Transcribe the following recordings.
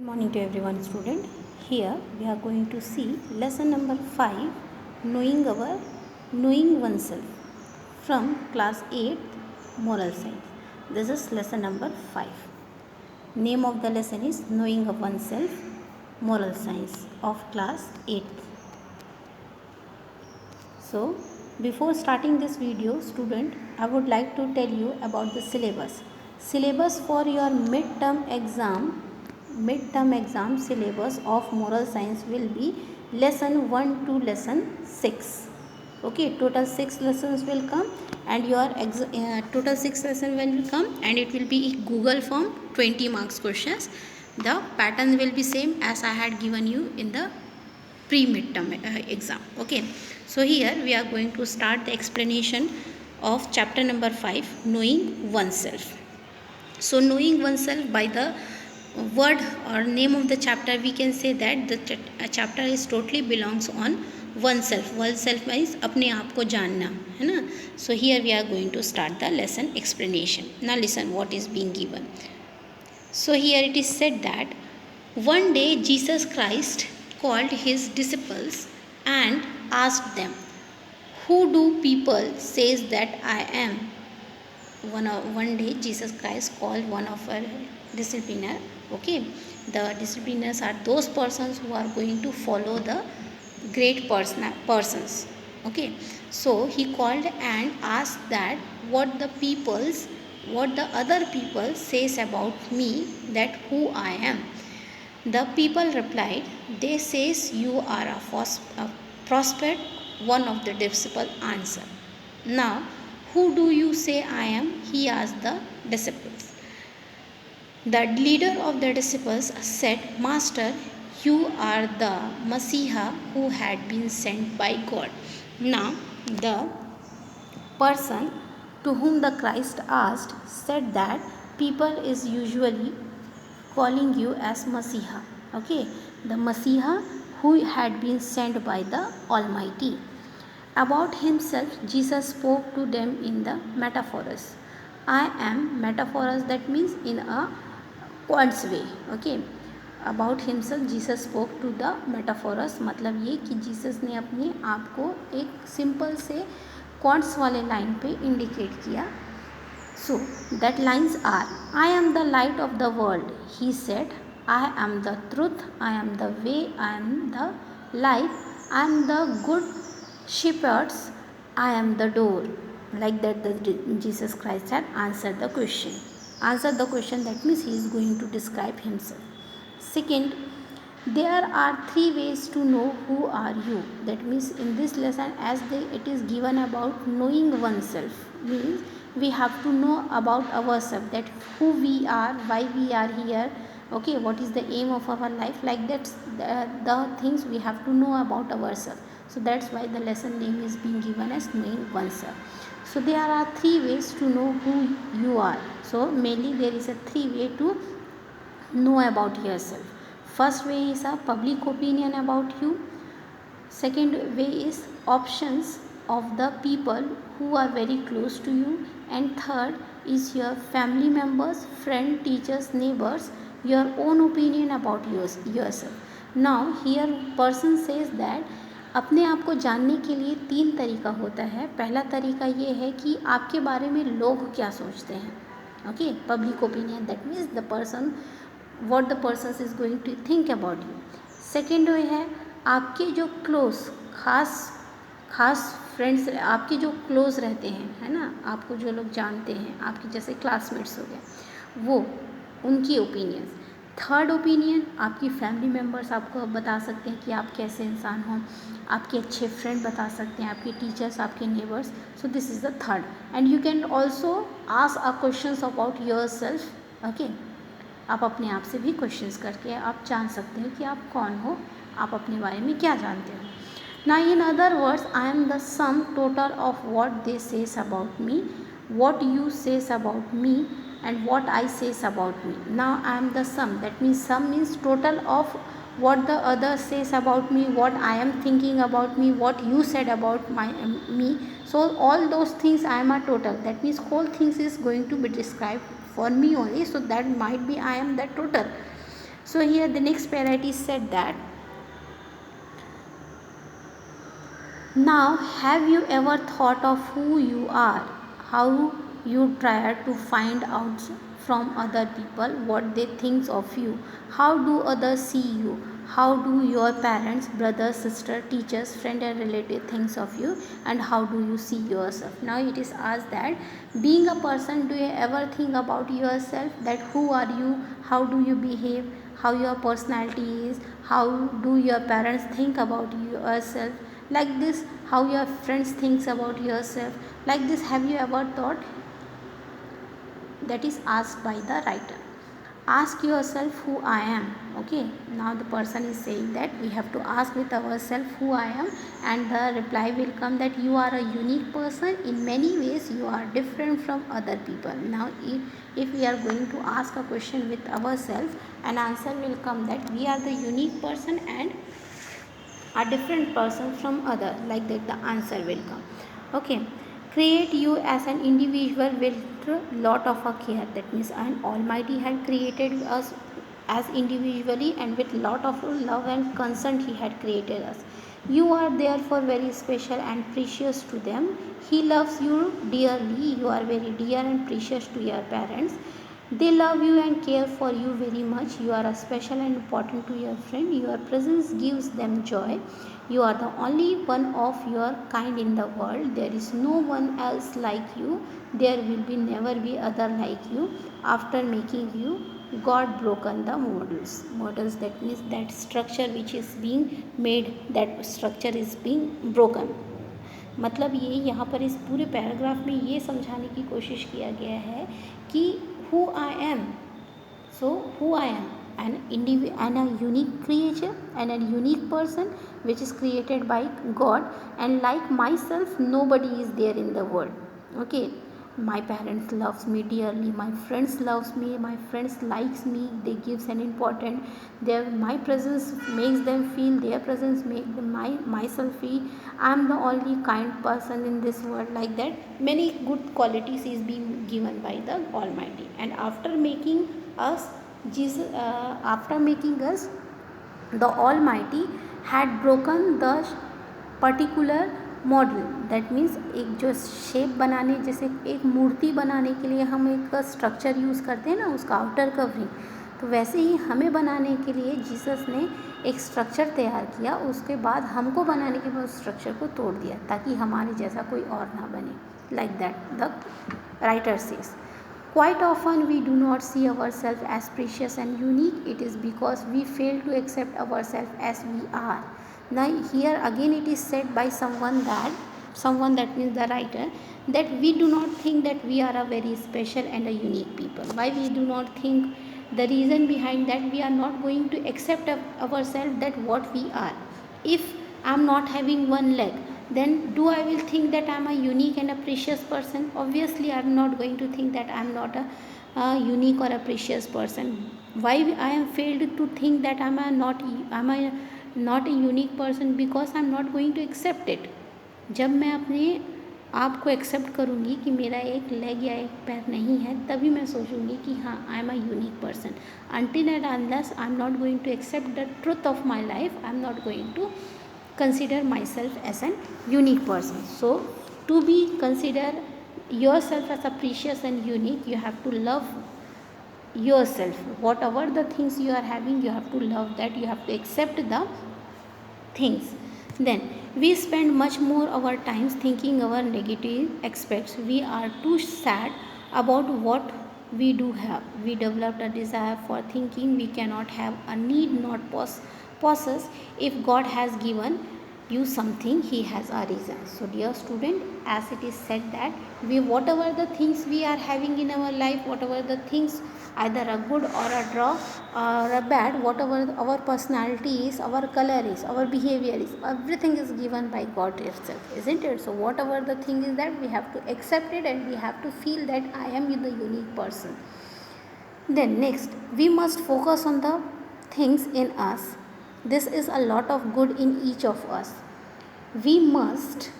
Good morning to everyone, student. Here we are going to see lesson number 5, knowing oneself from class 8 moral science. This is lesson number 5. Name of the lesson is knowing of oneself moral science of class 8. So before starting this video, student, I would like to tell you about the syllabus. Syllabus for your midterm exam syllabus of moral science will be lesson 1 to lesson 6. Okay, total 6 lessons will come, and your total 6 lessons will come, and it will be Google form 20 marks questions. The pattern will be same as I had given you in the pre-midterm exam. Okay, so here we are going to start the explanation of chapter number 5, knowing oneself. So knowing oneself, by the word or name of the chapter, we can say that the chapter is totally belongs on oneself. Oneself means अपने आप को जानना, है ना. So here we are going to start the lesson explanation. Now listen what is being given. So here it is said that one day Jesus Christ called his disciples and asked them, "Who do people says that I am?" One day Jesus Christ called one of our discipliner. Okay, the discipliners are those persons who are going to follow the great persons. Okay, so he called and asked that what the other people says about me, that who I am. The people replied, "They says you are a prophet." One of the disciples answered, "Now who do you say I am?" he asked the disciples. The leader of the disciples said, "Master, you are the Messiah who had been sent by God." Now the person to whom the Christ asked said that people is usually calling you as Messiah. Okay, the Messiah who had been sent by the Almighty. About himself, Jesus spoke to them in the metaphors. I am metaphors, that means in a quants way. Okay, about himself Jesus spoke to the metaphors, मतलब ये कि Jesus ने अपने आप को एक simple से quants वाले लाइन पे इंडिकेट किया. So that lines are, I am the light of the world, he said, I am the truth, I am the way, I am the life, I am the good shepherds, I am the door. Like that Jesus Christ had answered the question. That means he is going to describe himself. Second, there are 3 ways to know who are you. That means in this lesson, as it is given about knowing oneself, means we have to know about ourselves, that who we are, why we are here. Okay, what is the aim of our life, like that the things we have to know about ourselves. So that's why the lesson name is being given as knowing oneself. So there are 3 ways to know who you are. So mainly there is a 3 way to know about yourself. First way is a public opinion about you. Second way is options of the people who are very close to you. And third is your family members, friend, teachers, neighbors, your own opinion about yourself. Now here person says that अपने आप को जानने के लिए 3 तरीका होता है. पहला तरीका ये है कि आपके बारे में लोग क्या सोचते हैं. Okay, public opinion, that means the person, what the person is going to think about you. Second way है आपके जो खास फ्रेंड्स, आपके जो क्लोज रहते हैं, है ना, आपको जो लोग जानते हैं, आपके जैसे क्लासमेट्स हो गए, वो उनकी ओपिनियंस. थर्ड ओपिनियन, आपकी फैमिली मेम्बर्स आपको बता सकते हैं कि आप कैसे इंसान हो. आपके अच्छे फ्रेंड बता सकते हैं, आपके टीचर्स, आपके neighbours. So this is the third. And you can also ask a questions about your self. Okay, आप अपने आप से भी क्वेश्चंस करके आप जान सकते हैं कि आप कौन हो, आप अपने बारे में क्या जानते हो. Now in other words, I am the sum total of what they says about me, what you says about me, and what I says about me. Now I am the sum, that means sum means total of what the other says about me, what I am thinking about me, what you said about me. So all those things I am a total, that means whole things is going to be described for me only, so that might be I am the total. So here the next para it is said that, now have you ever thought of who you are, how you try to find out from other people what they think of you, how do others see you, how do your parents, brothers, sister, teachers, friend and relative thinks of you, and how do you see yourself. Now it is asked that, being a person, do you ever think about yourself, that who are you, how do you behave, how your personality is, how do your parents think about yourself, like this, how your friends thinks about yourself, like this, have you ever thought? That is asked by the writer. Ask yourself who I am. Okay, now the person is saying that we have to ask with ourselves who I am, and the reply will come that you are a unique person, in many ways you are different from other people. Now if we are going to ask a question with ourselves, an answer will come that we are the unique person and a different person from other, like that the answer will come. Okay, create you as an individual with lot of a care. That means an almighty had created us as individually, and with lot of love and concern he had created us. You are therefore very special and precious to them. He loves you dearly. You are very dear and precious to your parents. They love you and care for you very much. You are a special and important to your friend. Your presence gives them joy. You are the only one of your kind in the world. There is no one else like you. There will be never be other like you. After making you, God broken the models. Models, that means that structure which is being made, that structure is being broken. मतलब ये यहाँ पर इस पूरे paragraph में ये समझाने की कोशिश किया गया है कि who I am. So who I am, and a unique creature and a unique person which is created by God, and like myself nobody is there in the world. Okay, my parents loves me dearly, my friends loves me, my friends likes me, they gives an important, their my presence makes them feel, their presence make them myself feel I am the only kind person in this world. Like that many good qualities is being given by the Almighty. And after making us Jesus, after making us, the Almighty had broken the particular model. That means एक जो shape बनाने, जैसे एक मूर्ति बनाने के लिए हम एक स्ट्रक्चर यूज़ करते हैं ना, उसका आउटर कवरिंग, तो वैसे ही हमें बनाने के लिए जीसस ने एक स्ट्रक्चर तैयार किया. उसके बाद हमको बनाने के बाद उस स्ट्रक्चर को तोड़ दिया ताकि हमारे जैसा कोई और ना बने. Like that the writer says. Quite often we do not see ourselves as precious and unique. It is because we fail to accept ourselves as we are. Now here again it is said by someone that means the writer, that we do not think that we are a very special and a unique people. Why we do not think? The reason behind that, we are not going to accept ourselves that what we are. If I am not having one leg, then do I will think that I am a unique and a precious person? Obviously I am not going to think that I am not a unique or a precious person. Why I am failed to think that I am not a unique person? Because I am not going to accept it. जब मैं अपने आप को accept करूँगी कि मेरा एक leg या एक पैर नहीं है, तभी मैं सोचूंगी कि हाँ I am a unique person. until and unless I am not going to accept the truth of my life, I am not going to consider myself as an unique person. So to be consider yourself as a precious and unique, you have to love yourself. Whatever the things you are having, you have to love that, you have to accept the things. Then we spend much more our times thinking our negative aspects. We are too sad about what we do have. We developed a desire for thinking we cannot have, a need not possess. If God has given you something, he has a reason. So dear student, as it is said that whatever the things we are having in our life, whatever the things, either a good or a draw or a bad, whatever our personality is, our color is, our behavior is, everything is given by God itself, isn't it? So whatever the thing is, that we have to accept it and we have to feel that I am the unique person. Then next, we must focus on the things in us. This is a lot of good in each of us. We must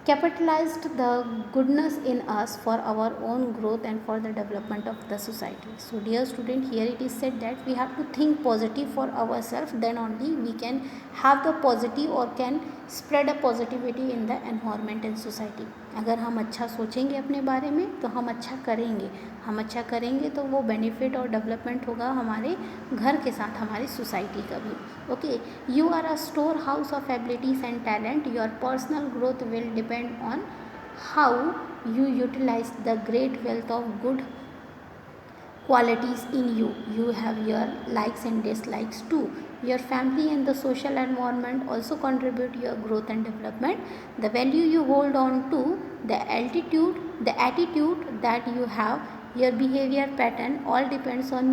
capitalized the goodness in us for our own growth and for the development of the society. So dear student, here it is said that we have to think positive for ourselves, then only we can have the positive or can spread a positivity in the environment and society. अगर हम अच्छा सोचेंगे अपने बारे में तो हम अच्छा करेंगे, हम अच्छा करेंगे तो वो बेनिफिट और डेवलपमेंट होगा हमारे घर के साथ, हमारी सोसाइटी का भी. Okay, you are a store house of abilities and talent. Your personal growth will depend on how you utilize the great wealth of good qualities in you. You have your likes and dislikes too. Your family and the social environment also contribute your growth and development. The value you hold on to, the attitude that you have, your behavior pattern all depends on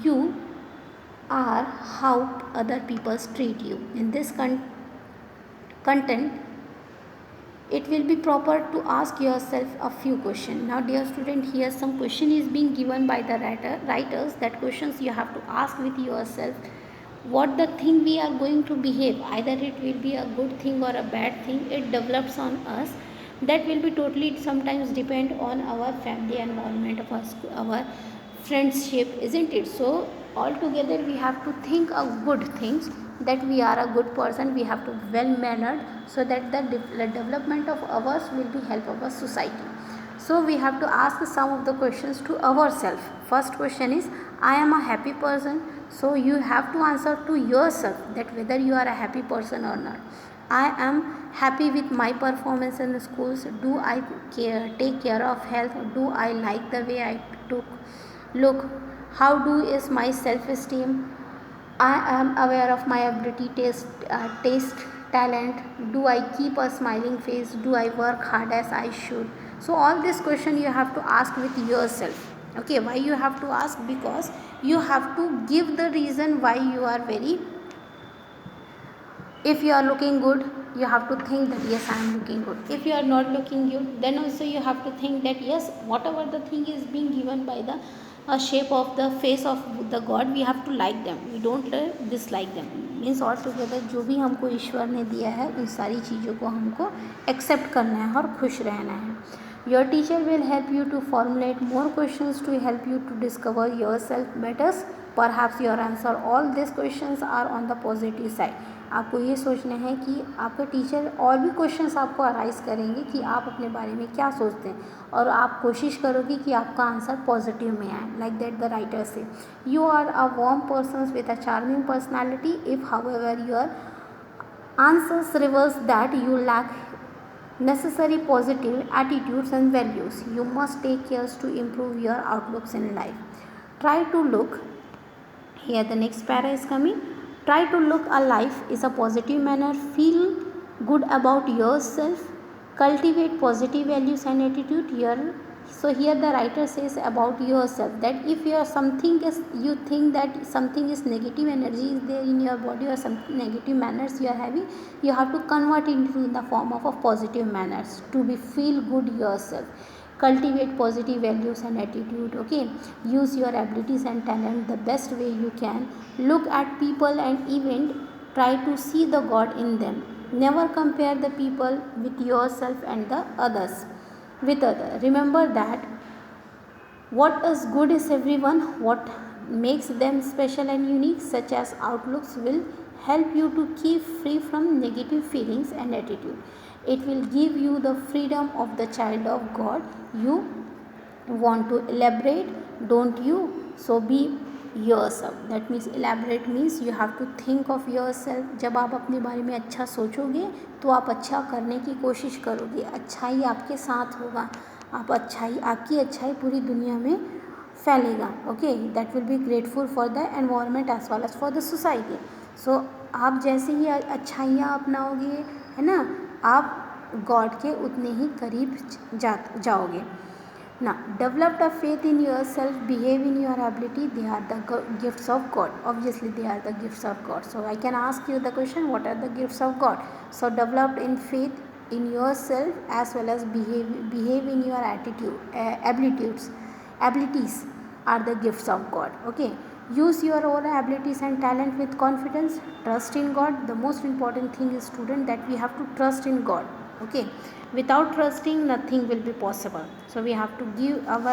you or how other people treat you. In this content, it will be proper to ask yourself a few questions. Now dear student, here some question is being given by the writers. That questions you have to ask with yourself. What the thing we are going to behave, either it will be a good thing or a bad thing, it develops on us. That will be totally sometimes depend on our family environment, of our friendship, isn't it? So altogether we have to think of good things, that we are a good person, we have to well mannered, so that the development of ours will be help our society. So we have to ask some of the questions to ourselves. First question is, I am a happy person. So you have to answer to yourself that whether you are a happy person or not. I am happy with my performance in the schools. Do I take care of health? Do I like the way I look? How do is my self-esteem? I am aware of my ability, taste, talent. Do I keep a smiling face? Do I work hard as I should? So all this question you have to ask with yourself. Okay, why you have to ask? Because you have to give the reason why you are very. If you are looking good, you have to think that yes, I am looking good. If you are not looking good, then also you have to think that yes, whatever the thing is being given by the shape of the face of the God, we have to like them. We don't dislike them. Means all together जो भी हमको ईश्वर ने दिया है उन सारी चीज़ों को हमको एक्सेप्ट करना है और खुश रहना है. Your teacher will help you to formulate more questions to help you to discover yourself better. Perhaps your answer all these questions are on the positive side. आपको ये सोचना है कि आपका टीचर और भी क्वेश्चंस आपको अराइज करेंगे कि आप अपने बारे में क्या सोचते हैं, और आप कोशिश करोगे कि आपका आंसर पॉजिटिव में आए. Like that the writer say, you are a warm person with a charming personality. If however your answers reverse that you lack necessary positive attitudes and values. You must take care to improve your outlooks in life. Try to look, here the next para is coming. Try to look a life is a positive manner. Feel good about yourself. Cultivate positive values and attitude. So here the writer says about yourself that if you are something is, you think that something is negative energy is there in your body or some negative manners you are having, you have to convert it into the form of a positive manners to be feel good yourself. Cultivate positive values and attitude. Okay, use your abilities and talent the best way you can. Look at people and event, try to see the God in them. Never compare the people with yourself and the others with other. Remember that what is good is everyone, what makes them special and unique. Such as outlooks will help you to keep free from negative feelings and attitude. It will give you the freedom of the child of God. You want to elaborate, don't you? So be yourself. That means elaborate means you have to think of yourself. जब आप अपने बारे में अच्छा सोचोगे तो आप अच्छा करने की कोशिश करोगे, अच्छाई आपके साथ होगा, आप अच्छाई, आपकी अच्छाई पूरी दुनिया में फैलेगा. Okay, that will be grateful for the environment as well as for the society. So आप जैसे ही अच्छाइयाँ अपनाओगे, है ना, आप गॉड के उतने ही करीब जाओगे. Now, develop a faith in yourself, behave in your ability. They are the gifts of God. Obviously, they are the gifts of God. So, I can ask you the question, what are the gifts of God? So, develop in faith in yourself as well as behave in your attitude, abilities are the gifts of God. Okay. Use your own abilities and talent with confidence. Trust in God. The most important thing is, student, that we have to trust in God. Okay, without trusting nothing will be possible. So we have to have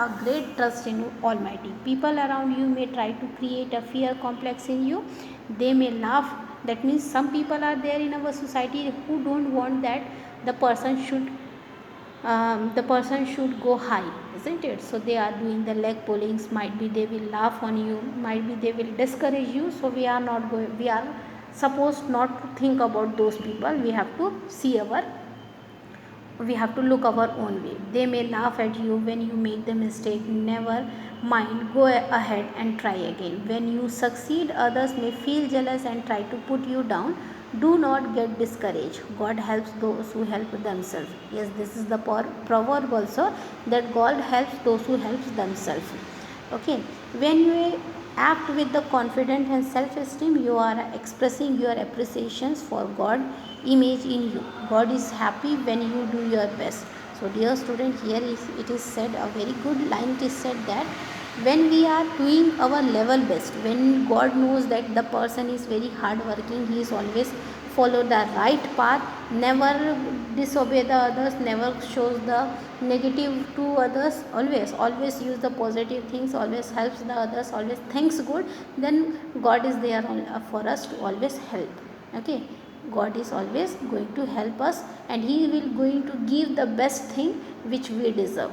a great trust in Almighty. People around you may try to create a fear complex in you. They may laugh. That means some people are there in our society who don't want that the person should go high, isn't it? So they are doing the leg pullings. Might be they will laugh on you, might be they will discourage you. So we are supposed not to think about those people. We have to look our own way. They may laugh at you when you make the mistake. Never mind, go ahead and try again. When you succeed, others may feel jealous and try to put you down. Do not get discouraged. God helps those who help themselves. Yes, this is the proverb also, that God helps those who help themselves. Okay, when you act with the confidence and self-esteem, you are expressing your appreciations for God image in you. God is happy when you do your best. So dear student, here it is said a very good line. It is said that when we are doing our level best, when God knows that the person is very hard working, he is always follow the right path, never disobey the others, never shows the negative to others, always use the positive things, always helps the others, always thinks good, then God is there for us to always help. Okay, God is always going to help us, and he will going to give the best thing which we deserve.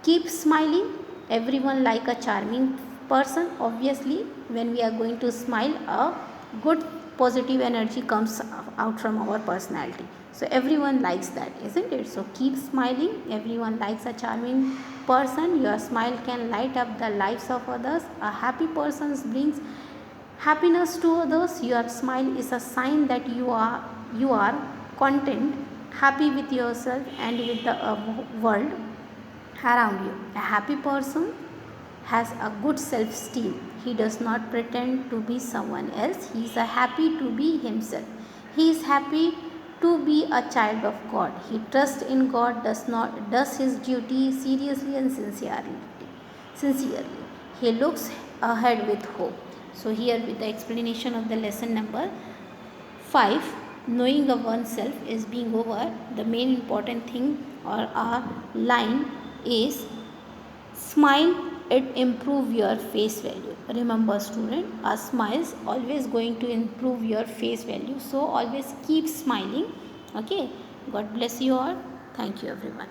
Keep smiling. Everyone like a charming person. Obviously, when we are going to smile, a good positive energy comes out from our personality. So everyone likes that, isn't it? So keep smiling. Everyone likes a charming person. Your smile can light up the lives of others. A happy person brings happiness to others. Your smile is a sign that you are content, happy with yourself and with the world around you. A happy person has a good self-esteem. He does not pretend to be someone else. He is happy to be himself. He is happy to be a child of God. He trusts in God, does his duty seriously and sincerely. He looks ahead with hope. So here with the explanation of the lesson number 5, knowing of oneself is being over. The main important thing or our line is smile, it improve your face value. Remember student, a smile is always going to improve your face value. So always keep smiling. Okay, God bless you all. Thank you everyone.